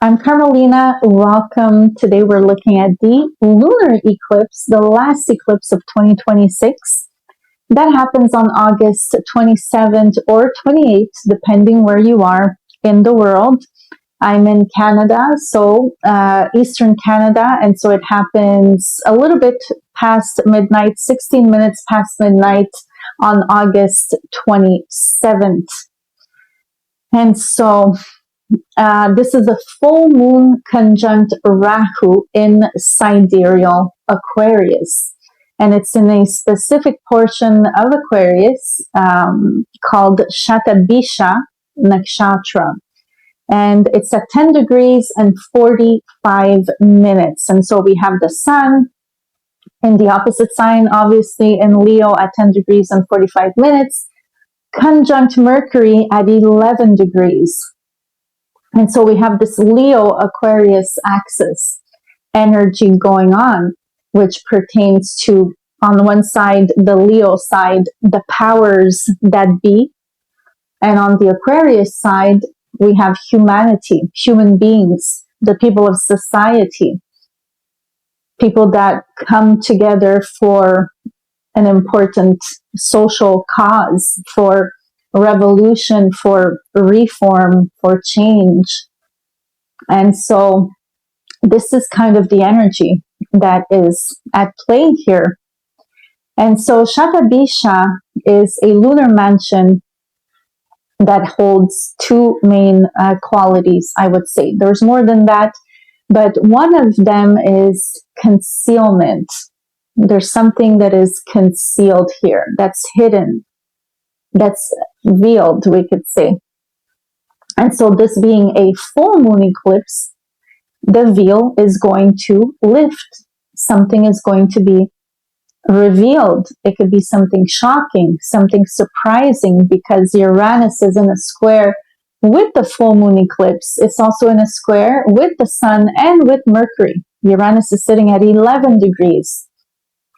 I'm Carmelina. Welcome. Today we're looking at the lunar eclipse, the last eclipse of 2026. That happens on August 27th or 28th, depending where you are in the world. I'm in Canada, so Eastern Canada, and so it happens a little bit past midnight, 16 minutes past midnight on August 27th. And so this is a full moon conjunct Rahu in Sidereal Aquarius. And it's in a specific portion of Aquarius called Shatabhisha Nakshatra. And it's at 10 degrees and 45 minutes. And so we have the sun in the opposite sign, obviously in Leo at 10 degrees and 45 minutes, conjunct Mercury at 11 degrees. And so we have this Leo Aquarius axis energy going on, which pertains to, on one side, the Leo side, the powers that be. And on the Aquarius side, we have humanity, human beings, the people of society, people that come together for an important social cause, for revolution, for reform, for change. And so this is kind of the energy that is at play here. And so Shatabhisha is a lunar mansion that holds two main qualities, I would say. There's more than that, but one of them is concealment. There's something that is concealed here, that's hidden, that's veiled, we could say. And so this being a full moon eclipse, the veil is going to lift. Something is going to be revealed. It could be something shocking, something surprising, because Uranus is in a square with the full moon eclipse. It's also in a square with the sun and with Mercury. Uranus is sitting at 11 degrees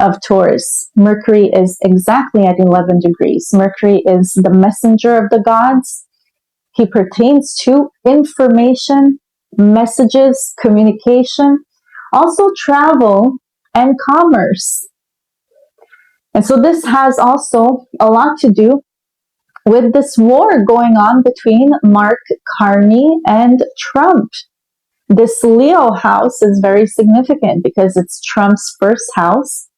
of Taurus. Mercury is exactly at 11 degrees. Mercury is the messenger of the gods. He pertains to information, messages, communication, also travel and commerce. And so this has also a lot to do with this war going on between Mark Carney and Trump. This Leo house is very significant because it's Trump's first house,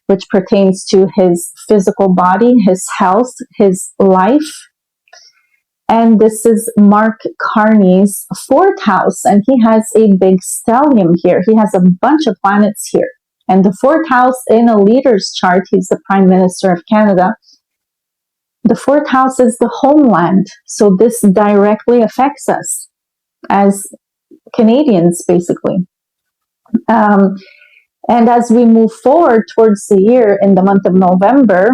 which pertains to his physical body, his health, his life. And this is Mark Carney's fourth house, and he has a big stellium here. He has a bunch of planets here. And the fourth house in a leader's chart, he's the Prime Minister of Canada. The fourth house is the homeland. So this directly affects us as Canadians, basically. And as we move forward towards the year in the month of November,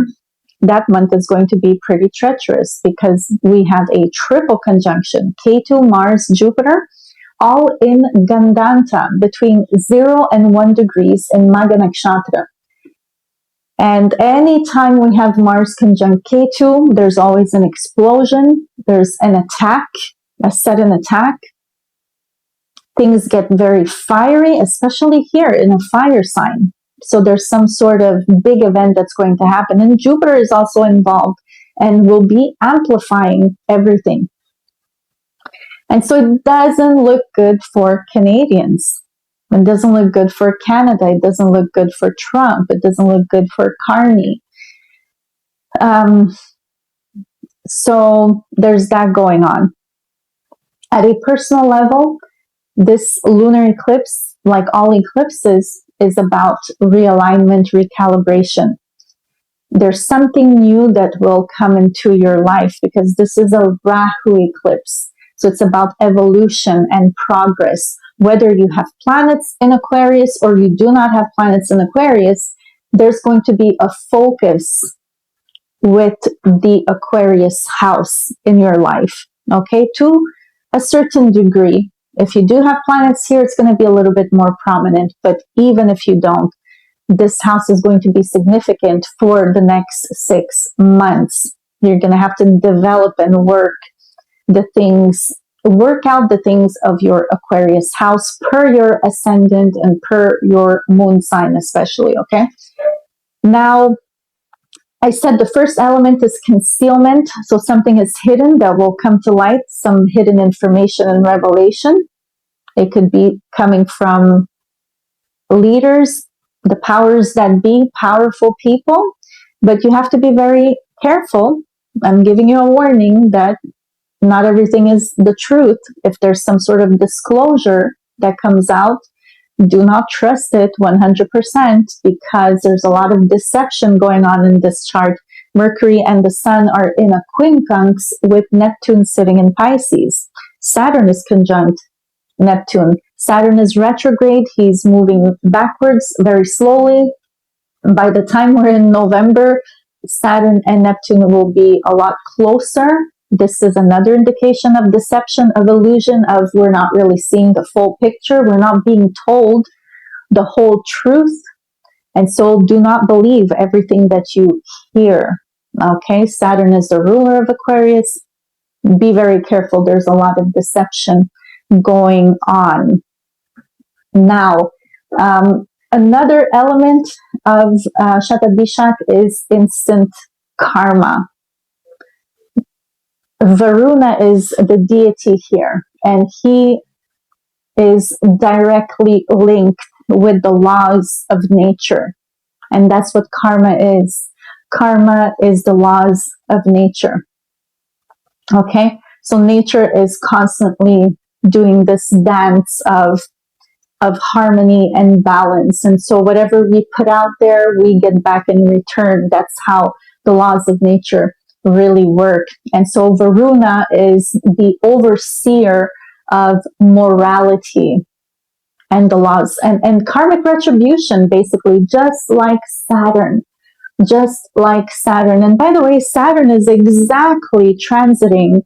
that month is going to be pretty treacherous because we have a triple conjunction, Ketu, Mars, Jupiter, all in Gandanta, between 0 and 1 degrees in Magha Nakshatra. And anytime we have Mars conjunct Ketu, there's always an explosion, there's an attack, a sudden attack. Things get very fiery, especially here in a fire sign. So there's some sort of big event that's going to happen. And Jupiter is also involved and will be amplifying everything. And so it doesn't look good for Canadians. It doesn't look good for Canada. It doesn't look good for Trump. It doesn't look good for Carney. So there's that going on. At a personal level, this lunar eclipse, like all eclipses, is about realignment, recalibration. There's something new that will come into your life because this is a Rahu eclipse. So it's about evolution and progress. Whether you have planets in Aquarius or you do not have planets in Aquarius, there's going to be a focus with the Aquarius house in your life, okay, to a certain degree. If you do have planets here, it's going to be a little bit more prominent, but even if you don't, this house is going to be significant for the next 6 months. You're going to have to develop and work the things work out the things of your Aquarius house per your ascendant and per your moon sign especially, okay? Now, I said the first element is concealment. So something is hidden that will come to light, some hidden information and revelation. It could be coming from leaders, the powers that be, powerful people, but you have to be very careful. I'm giving you a warning that not everything is the truth. If there's some sort of disclosure that comes out, do not trust it 100% because there's a lot of deception going on in this chart. Mercury and the Sun are in a quincunx with Neptune sitting in Pisces. Saturn is conjunct Neptune. Saturn is retrograde. He's moving backwards very slowly. By the time we're in November, Saturn and Neptune will be a lot closer. This is another indication of deception, of illusion, of we're not really seeing the full picture. We're not being told the whole truth. And so do not believe everything that you hear. Okay, Saturn is the ruler of Aquarius. Be very careful. There's a lot of deception going on. Now, another element of Shatabhisha is instant karma. Varuna is the deity here, and he is directly linked with the laws of nature. And that's what karma is. Karma is the laws of nature. Okay? So nature is constantly doing this dance of harmony and balance. And so whatever we put out there, we get back in return. That's how the laws of nature really work. And so Varuna is the overseer of morality and the laws and karmic retribution, basically, just like Saturn. Just like Saturn. And by the way, Saturn is exactly transiting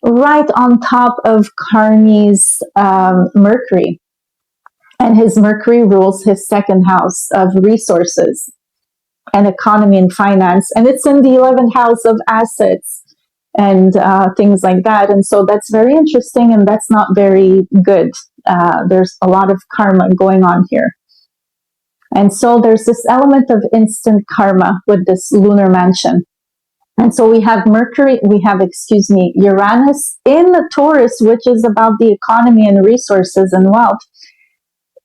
right on top of Carmi's Mercury. And his Mercury rules his second house of resources and economy and finance. And it's in the 11th house of assets and things like that. And so that's very interesting, and that's not very good. There's a lot of karma going on here. And so there's this element of instant karma with this lunar mansion. And so we have Uranus in the Taurus, which is about the economy and resources and wealth.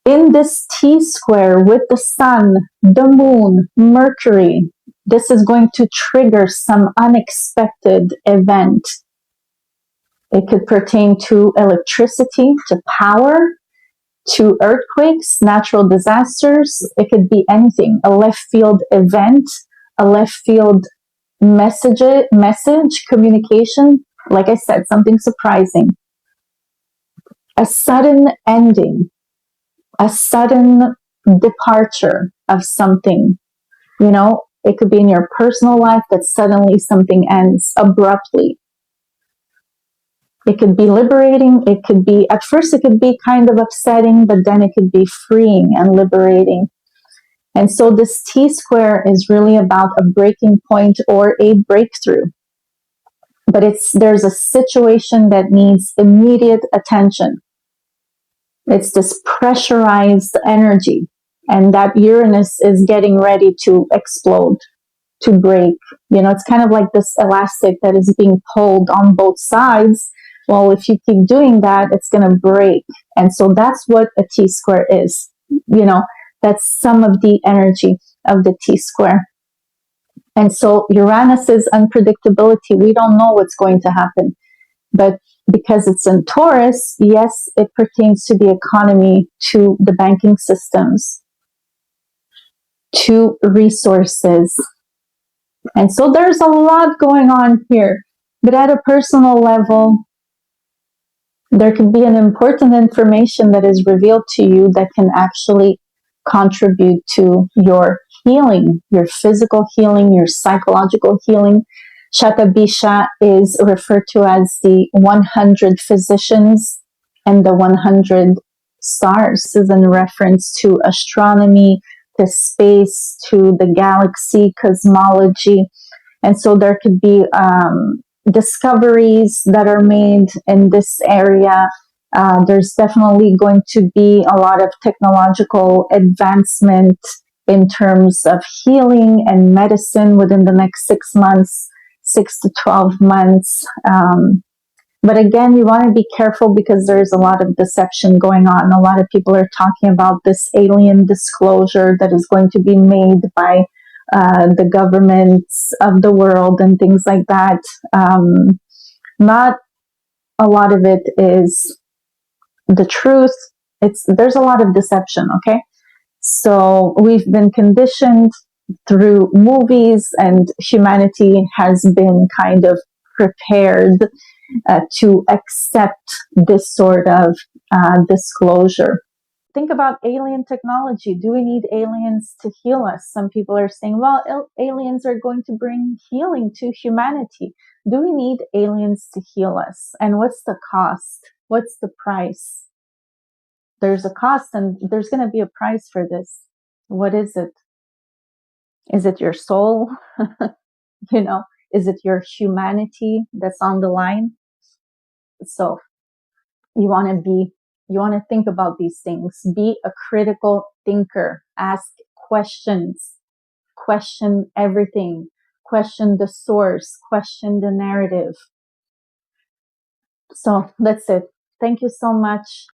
In this T-square with the Sun, the Moon, Mercury, this is going to trigger some unexpected event. It could pertain to electricity, to power, to earthquakes, natural disasters. It could be anything, a left field event, a left field message, communication. Like I said, something surprising. A sudden ending. A sudden departure of something. You know, it could be in your personal life that suddenly something ends abruptly. It could be liberating. It could be, at first it could be kind of upsetting, but then it could be freeing and liberating. And so this T-square is really about a breaking point or a breakthrough. But there's a situation that needs immediate attention. It's this pressurized energy, and that Uranus is getting ready to explode, to break. You know, it's kind of like this elastic that is being pulled on both sides. Well, if you keep doing that, it's going to break. And so that's what a T-square is. You know, that's some of the energy of the T-square. And so Uranus is unpredictability. We don't know what's going to happen. But because it's in Taurus, yes, it pertains to the economy, to the banking systems, to resources. And so there's a lot going on here. But at a personal level, there can be an important information that is revealed to you that can actually contribute to your healing, your physical healing, your psychological healing. Shatabhisha is referred to as the 100 physicians and the 100 stars. This is in reference to astronomy, to space, to the galaxy, cosmology. And so there could be discoveries that are made in this area. There's definitely going to be a lot of technological advancement in terms of healing and medicine within the next 6 months, 6 to 12 months. But again, you want to be careful because there's a lot of deception going on. A lot of people are talking about this alien disclosure that is going to be made by the governments of the world and things like that. Not a lot of it is the truth. There's a lot of deception, okay? So we've been conditioned through movies, and humanity has been kind of prepared to accept this sort of disclosure. Think about alien technology. Do we need aliens to heal us? Some people are saying, well, aliens are going to bring healing to humanity. Do we need aliens to heal us? And what's the cost? What's the price? There's a cost, and there's going to be a price for this. What is it? Is it your soul? Is it your humanity that's on the line? So you want to think about these things. Be a critical thinker. Ask questions. Question everything. Question the source. Question the narrative. So that's it. Thank you so much.